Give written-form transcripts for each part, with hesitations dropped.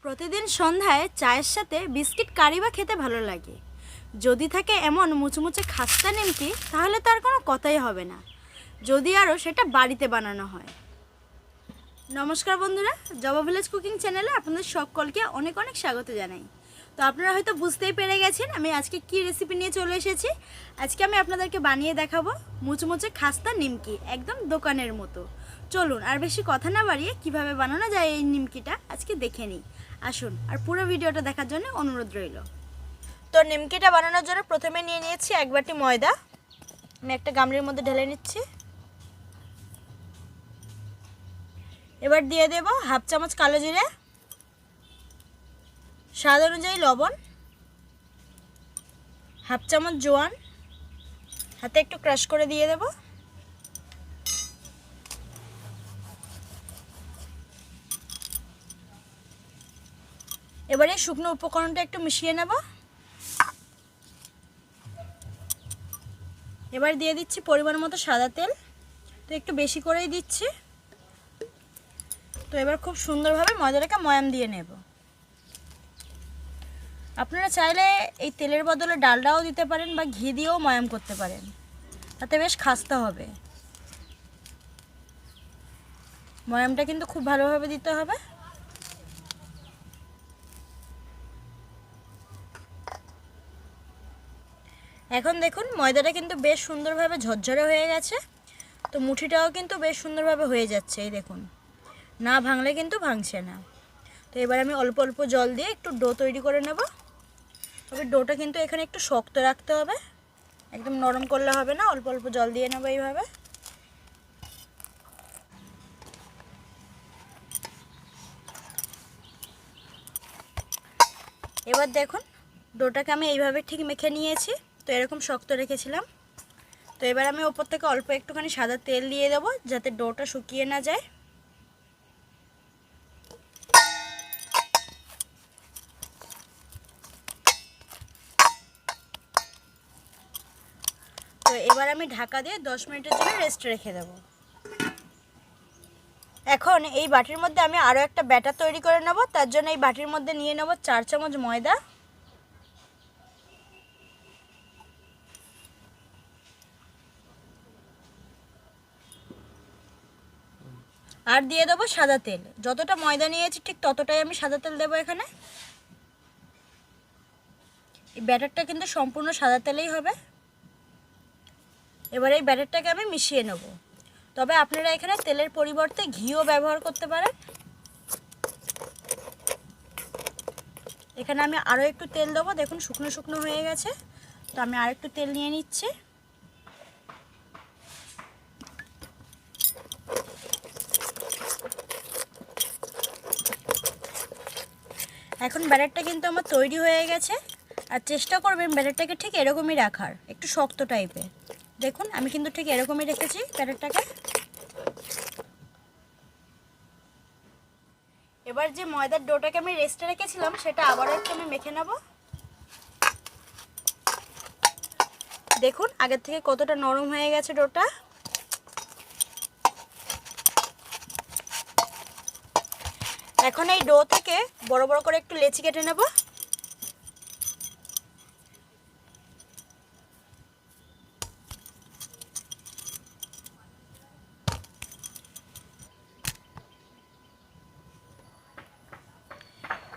প্রতিদিন সন্ধ্যায় চায়ের সাথে বিস্কিট কারি বা খেতে ভালো লাগে। যদি থাকে এমন মুচমুচে খাস্তা নিমকি, তাহলে তার কোনো কথাই হবে না, যদি আরও সেটা বাড়িতে বানানো হয়। নমস্কার বন্ধুরা, জবা ভিলেজ কুকিং চ্যানেলে আপনাদের সকলকে অনেক অনেক স্বাগত জানাই। তো আপনারা হয়তো বুঝতেই পেরে গেছেন আমি আজকে কি রেসিপি নিয়ে চলে এসেছি। আজকে আমি আপনাদেরকে বানিয়ে দেখাবো মুচমুচে খাস্তা নিমকি, একদম দোকানের মতো। চলুন আর বেশি কথা না বাড়িয়ে কিভাবে বানানো যায় এই নিমকিটা আজকে দেখে নিই। আসুন, আর পুরো ভিডিওটা দেখার জন্য অনুরোধ রইল। তো নিমকিটা বানানোর জন্য প্রথমে নিয়ে নিয়েছি 1 বাটি ময়দা। আমি একটা গামলির মধ্যে ঢেলে নিচ্ছি। এবার দিয়ে দেব হাফ চামচ কালো জিরে, স্বাদ অনুযায়ী লবণ, হাফ চামচ জোয়ান হাতে একটু ক্রাশ করে দিয়ে দেব। এবারে শুকনো উপকরণটা একটু মিশিয়ে নেব। এবার দিয়ে দিচ্ছি পরিমাণ মতো সাদা তেল, তো একটু বেশি করেই দিচ্ছি। তো এবার খুব সুন্দরভাবে ময়দাটাকে ময়াম দিয়ে নেব। আপনারা চাইলে এই তেলের বদলে ডালডাও দিতে পারেন বা ঘি দিয়েও ময়াম করতে পারেন, তাতে বেশ খাস্তা হবে। ময়ামটা কিন্তু খুব ভালোভাবে দিতে হবে। এখন দেখুন ময়দাটা কিন্তু বেশ সুন্দরভাবে ঝরঝরে হয়ে গেছে। তো মুঠিটাও কিন্তু বেশ সুন্দরভাবে হয়ে যাচ্ছে, এই দেখুন, না ভাঙলে কিন্তু ভাঙছে না। তো এবার আমি অল্প অল্প জল দিয়ে একটু ডো তৈরি করে নেব। তবে ডোটা কিন্তু এখানে একটু শক্ত রাখতে হবে, একদম নরম করলে হবে না। অল্প অল্প জল দিয়ে নেব এইভাবে। এবার দেখুন ডোটাকে আমি এইভাবে ঠিক মেখে নিয়েছি। তো এরকম শক্ত রেখেছিলাম। তো এবার আমি ওপর থেকে অল্প একটুখানি সাদা তেল দিয়ে দেবো, যাতে ডোটা শুকিয়ে না যায়। তো এবার আমি ঢাকা দিয়ে 10 মিনিটের জন্য রেস্ট রেখে দেব। এখন এই বাটির মধ্যে আমি আরও একটা ব্যাটার তৈরি করে নেব। তার জন্য এই বাটির মধ্যে নিয়ে নেব 4 চামচ ময়দা, আর দিয়ে দেবো সাদা তেল। যতটা ময়দা নিয়েছি ঠিক ততটাই আমি সাদা তেল দেবো এখানে। এই ব্যাটারটা কিন্তু সম্পূর্ণ সাদা তেলেই হবে। এবার এই ব্যাটারটাকে আমি মিশিয়ে নেব। তবে আপনারা এখানে তেলের পরিবর্তে ঘিও ব্যবহার করতে পারেন। এখানে আমি আরও একটু তেল দেবো। দেখুন শুকনো শুকনো হয়ে গেছে। তো আমি আর একটু তেল নিয়ে নিচ্ছি। এখন ব্যাটারটা কিন্তু আমার তৈরি হয়ে গেছে। আর চেষ্টা করবেন ব্যাটারটাকে ঠিক এরকমই রাখার, একটু শক্ত টাইপের। দেখুন আমি কিন্তু ঠিক এরকমই রেখেছি ব্যাটারটাকে। এবার যে ময়দার ডোটাকে আমি রেস্টে রেখেছিলাম সেটা আবারও একটু আমি মেখে নেব। দেখুন আগের থেকে কতটা নরম হয়ে গেছে ডোটা। এখন এই ডো থেকে বড় বড় করে একটু লেচি কেটে নেব।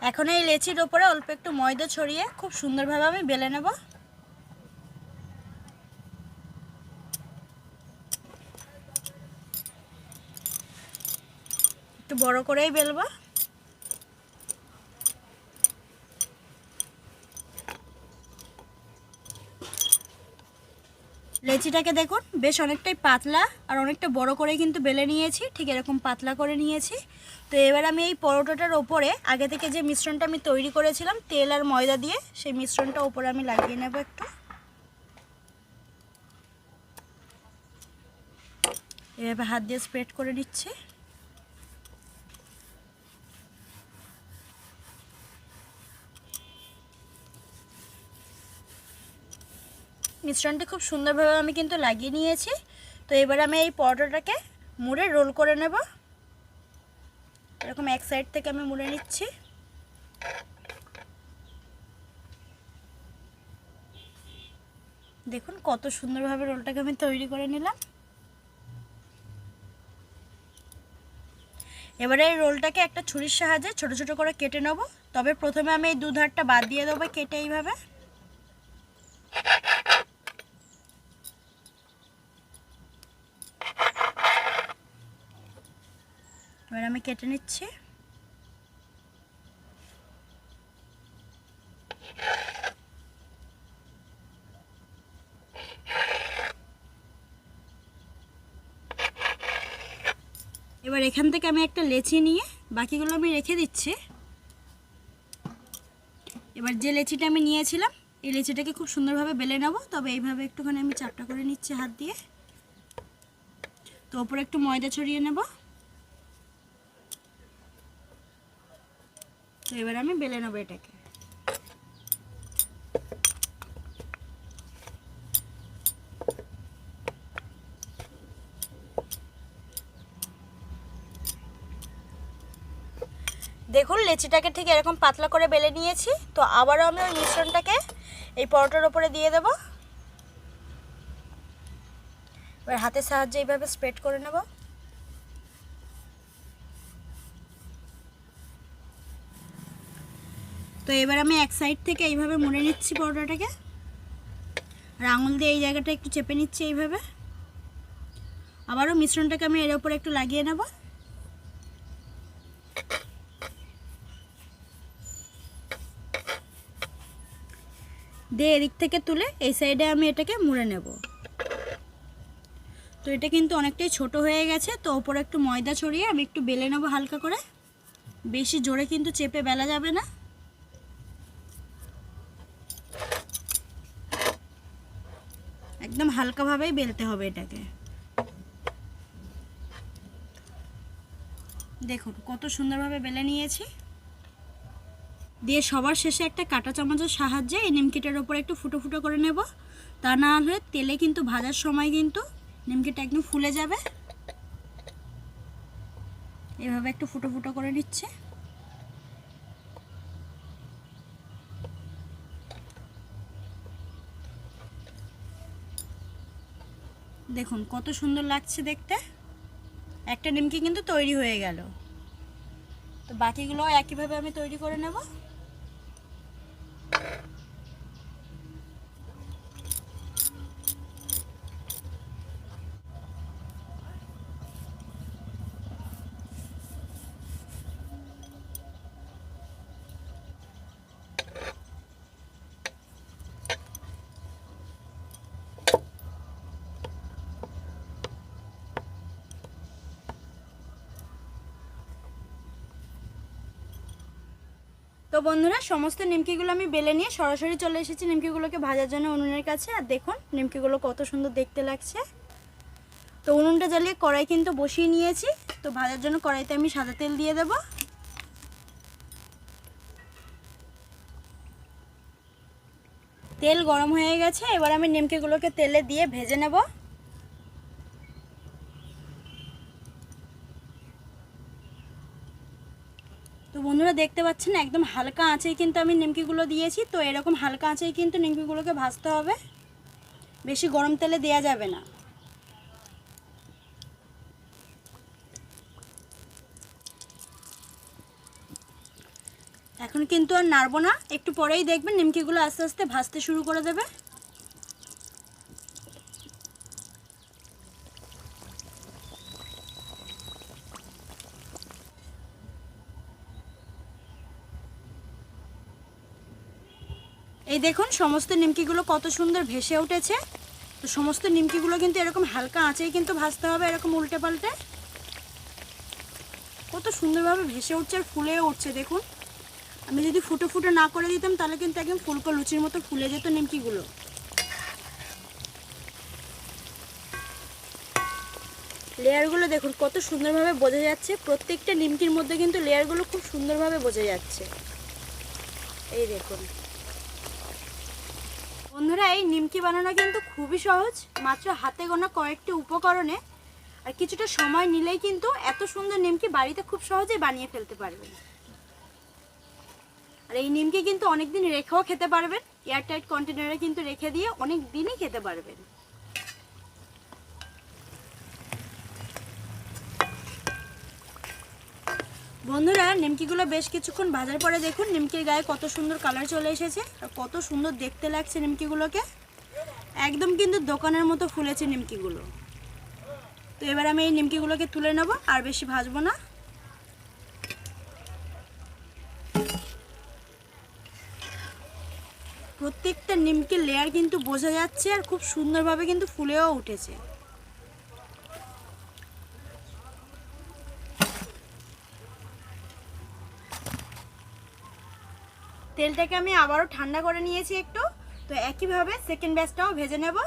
এখন এই লেচির ওপরে অল্প একটু ময়দা ছড়িয়ে খুব সুন্দরভাবে আমি বেলে নেব। একটু বড় করেই বেলবো। লেচিটাকে দেখুন বেশ অনেকটাই পাতলা আর অনেকটা বড় করে কিন্তু বেলে নিয়েছি, ঠিক এরকম পাতলা করে নিয়েছি। তো এবার আমি এই পরোটাটার ওপরে আগে থেকে যে মিশ্রণটা আমি তৈরি করেছিলাম তেল আর ময়দা দিয়ে, সেই মিশ্রণটা ওপরে আমি লাগিয়ে নেব একটু। এভাবে হাত দিয়ে স্প্রেড করে নিচ্ছি। মিশ্রণটা খুব সুন্দরভাবে আমি কিন্তু লাগিয়ে নিয়েছি। তো এবার আমি এই পরোটাটাকে মুড়ে রোল করে নেব। এরকম এক সাইড থেকে আমি মুড়ে নিচ্ছি। দেখুন কত সুন্দরভাবে রোলটাকে আমি তৈরি করে নিলাম। এবারে এই রোলটাকে একটা ছুরির সাহায্যে ছোট ছোট করে কেটে নেব। তবে প্রথমে আমি এই দুধারটা বাদ দিয়ে দেবো কেটে এইভাবে। এবার আমি কেটে নিচ্ছি। এবার এখান থেকে আমি একটা লেচি নিয়ে বাকিগুলো আমি রেখে দিচ্ছি। এবার যে লেচিটা আমি নিয়েছিলাম এই লেচিটাকে খুব সুন্দরভাবে বেলে নেব। তবে এইভাবে একটুখানি আমি চাপটা করে নিচ্ছি হাত দিয়ে। তো ওপরে একটু ময়দা ছড়িয়ে নেব। তো এবার আমি বেলে নেব এটাকে। দেখুন লেচিটাকে ঠিক এরকম পাতলা করে বেলে নিয়েছি। তো আবারও আমি ওই মিশ্রণটাকে এই পরোটার উপরে দিয়ে দেব। এবার হাতের সাহায্যে এইভাবে স্প্রেড করে নেব। তো এবার আমি এক সাইড থেকে এইভাবে মুড়ে নিচ্ছি পরোটাটাকে, আর আঙুল দিয়ে এই জায়গাটা একটু চেপে নিচ্ছি এইভাবে। আবারও মিশ্রণটাকে আমি এর উপরে একটু লাগিয়ে নেব। দিয়ে এদিক থেকে তুলে এই সাইডে আমি এটাকে মুড়ে নেব। তো এটা কিন্তু অনেকটাই ছোট হয়ে গেছে। তো ওপরে একটু ময়দা ছড়িয়ে আমি একটু বেলে নেব হালকা করে। বেশি জোরে কিন্তু চেপে বেলা যাবে না। একদম হালকাভাবেই বেলতে হবে এটাকে। দেখুন কত সুন্দরভাবে বেলে নিয়েছি। দিয়ে সবার শেষে একটা কাঁটা চামচের সাহায্যে এই নিমকিটার উপরে একটু ফুটো ফুটো করে নেব। তা না হলে তেলে কিন্তু ভাজার সময় কিন্তু নিমকিটা একদম ফুলে যাবে। এভাবে একটু ফুটো ফুটো করে নিচ্ছে। দেখুন কত সুন্দর লাগছে দেখতে। একটা নিমকি কিন্তু তৈরি হয়ে গেল। তো বাকিগুলো একইভাবে আমি তৈরি করে নেব। তো বন্ধুরা সমস্ত নিমকিগুলো আমি বেলে নিয়ে সরাসরি চলে এসেছি নিমকিগুলোকে ভাজার জন্য উনুনের কাছে। আর দেখুন নিমকিগুলো কত সুন্দর দেখতে লাগছে। তো উনুনটা জ্বালিয়ে কড়াই কিন্তু বসিয়ে নিয়েছি। তো ভাজার জন্য কড়াইতে আমি সাদা তেল দিয়ে দেব। তেল গরম হয়ে গেছে। এবার আমি নিমকিগুলোকে তেলে দিয়ে ভেজে নেব। তো বন্ধুরা দেখতে পাচ্ছেন একদম হালকা আঁচেই কিন্তু আমি নিমকিগুলো দিয়েছি। তো এরকম হালকা আঁচেই কিন্তু নিমকিগুলোকে ভাজতে হবে, বেশি গরম তেলে দেওয়া যাবে না। এখন কিন্তু আর নাড়বো না, একটু পরেই দেখবেন নিমকিগুলো আস্তে আস্তে ভাজতে শুরু করে দেবে। এই দেখুন সমস্ত নিমকিগুলো কত সুন্দর ভেসে উঠেছে। তো সমস্ত নিমকিগুলো কিন্তু এরকম হালকা আঁচেই কিন্তু ভাজতে হবে, এরকম উল্টে পাল্টে। কত সুন্দরভাবে ভেসে উঠছে আর ফুলে উঠছে দেখুন। আমি যদি ফুটো ফুটো না করে দিতাম তাহলে কিন্তু একদম ফুলকো লুচির মতো ফুলে যেত নিমকিগুলো। লেয়ারগুলো দেখুন কত সুন্দরভাবে বোঝা যাচ্ছে। প্রত্যেকটা নিমকির মধ্যে কিন্তু লেয়ারগুলো খুব সুন্দরভাবে বোঝা যাচ্ছে। এই দেখুন বন্ধুরা, এই নিমকি বানানো কিন্তু খুবই সহজ। মাত্র হাতে গোনা কয়েকটি উপকরণে আর কিছুটা সময় নিলেই কিন্তু এত সুন্দর নিমকি বাড়িতে খুব সহজেই বানিয়ে ফেলতে পারবেন। আর এই নিমকি কিন্তু অনেক দিন রেখেও খেতে পারবেন, এয়ারটাইট কন্টেনারে কিন্তু রেখে দিয়ে অনেক দিনই খেতে পারবেন। বন্ধুরা, নিমকিগুলো বেশ কিছুক্ষণ ভাজার পরে দেখুন নিমকির গায়ে কত সুন্দর কালার চলে এসেছে আর কত সুন্দর দেখতে লাগছে নিমকিগুলোকে। একদম কিন্তু দোকানের মতো ফুলেছে নিমকিগুলো। তো এবার আমি এই নিমকিগুলোকে তুলে নেব, আর বেশি ভাজবো না। প্রত্যেকটা নিমকির লেয়ার কিন্তু বোঝা যাচ্ছে আর খুব সুন্দরভাবে কিন্তু ফুলেও উঠেছে। তেলটাকে আমি আবারও ঠান্ডা করে নিয়েছি একটু। তো একইভাবে সেকেন্ড ব্যাচটাও ভেজে নেব।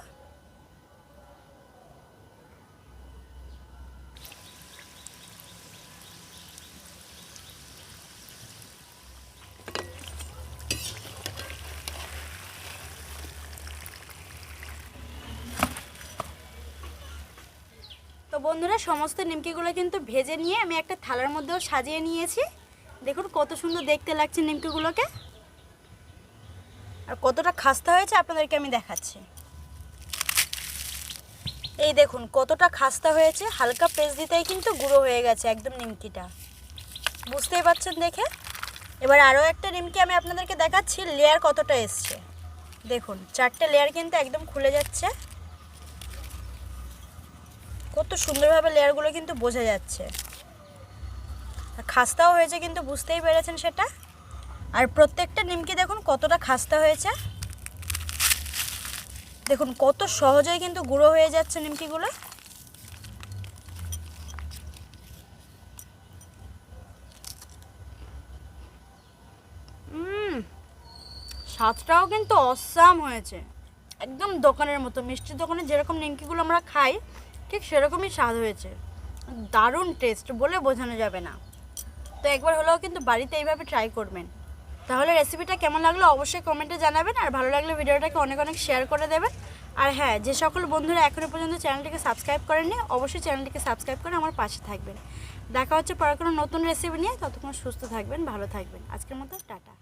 তো বন্ধুরা, সমস্ত নিমকিগুলো কিন্তু ভেজে নিয়ে আমি একটা থালার মধ্যেও সাজিয়ে নিয়েছি। দেখুন কত সুন্দর দেখতে লাগছে নিমকিগুলোকে, আর কতটা খাস্তা হয়েছে আপনাদেরকে আমি দেখাচ্ছি। এই দেখুন কতটা খাস্তা হয়েছে, হালকা প্রেস দিতেই কিন্তু গুঁড়ো হয়ে গেছে একদম নিমকিটা, বুঝতেই পারছেন দেখে। এবার আরও একটা নিমকি আমি আপনাদেরকে দেখাচ্ছি লেয়ার কতটা এসছে। দেখুন 4টে লেয়ার কিন্তু একদম খুলে যাচ্ছে, কত সুন্দরভাবে লেয়ারগুলো কিন্তু বোঝা যাচ্ছে। খাস্তাও হয়েছে কিন্তু বুঝতেই পেরেছেন সেটা। আর প্রত্যেকটা নিমকি দেখুন কতটা খাস্তা হয়েছে, দেখুন কত সহজেই কিন্তু গুঁড়ো হয়ে যাচ্ছে নিমকিগুলো। স্বাদটাও কিন্তু অসাম হয়েছে, একদম দোকানের মতো। মিষ্টির দোকানে যেরকম নিমকিগুলো আমরা খাই ঠিক সেরকমই স্বাদ হয়েছে, দারুণ টেস্ট, বলে বোঝানো যাবে না। তো একবার হলেও কিন্তু বাড়িতে এইভাবে ট্রাই করবেন। তাহলে রেসিপিটা কেমন লাগলো অবশ্যই কমেন্টে জানাবেন, আর ভালো লাগলে ভিডিওটাকে অনেক অনেক শেয়ার করে দেবেন। আর হ্যাঁ, যে সকল বন্ধুরা এখনও পর্যন্ত চ্যানেলটিকে সাবস্ক্রাইব করেননি অবশ্যই চ্যানেলটিকে সাবস্ক্রাইব করে আমার পাশে থাকবেন। দেখা হচ্ছে পরে কোনো নতুন রেসিপি নিয়ে। ততক্ষণ সুস্থ থাকবেন, ভালো থাকবেন। আজকের মতো টাটা।